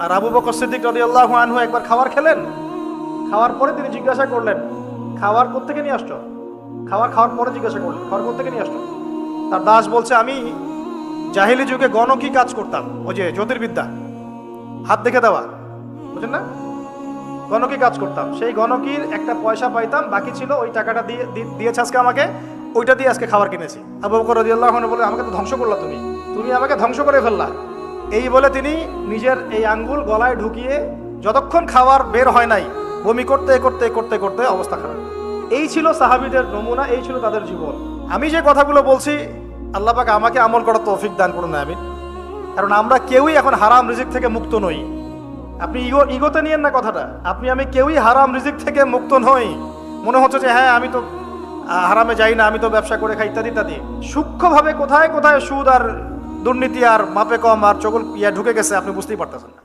আর আবু বকর সিদ্দিক রাদিয়াল্লাহু আনহু একবার খাবার খেলেন, খাওয়ার পরে তিনি জিজ্ঞাসা করলেন, খাবার কোত্থেকে নিয়ে আসছো? খাওয়ার পরে জিজ্ঞাসা করলেন, খাবার কোত্থেকে নিয়ে আসছো? তার দাস বলছে, আমি জাহিলি যুগে গণকি কাজ করতাম, ওই যে জ্যোতির্বিদ্যা, হাত দেখে দেওয়া, বুঝেন না, গণকি কাজ করতাম, সেই গণকির একটা পয়সা পাইতাম, বাকি ছিল, ওই টাকাটা দিয়েছে আজকে আমাকে, ওইটা দিয়ে আজকে খাবার কিনেছি। আবু বকর রাদিয়াল্লাহু আনহু বলে, আমাকে তো ধ্বংস করলা, তুমি আমাকে ধ্বংস করে ফেললা। এই বলে তিনি নিজের এই আঙ্গুল গলায় ঢুকিয়ে যতক্ষণ খাবার বের হয় নাই, বমি করতে করতে করতে করতে অবস্থা খারাপ। এই ছিল সাহাবীদের নমুনা, এই ছিল তাদের জীবন। আমি যে কথাগুলো বলছি, আল্লাহ পাক আমাকে আমল করার তৌফিক দান করুন, আমিন। কারণ আমরা কেউই এখন হারাম রিজিক থেকে মুক্ত নই। আপনি ইগোতে নিয়েন না কথাটা, আমি কেউই হারাম রিজিক থেকে মুক্ত নই। মনে হচ্ছে যে হ্যাঁ, আমি তো হারামে যাই না, আমি তো ব্যবসা করে খাই, ইত্যাদি ইত্যাদি। সূক্ষ্মভাবে কোথায় কোথায় সুদ আর দুর্নীতি আর মাপে কম আর চগল ঢুকে গেছে, আপনি বুঝতেই পারতেছেন না।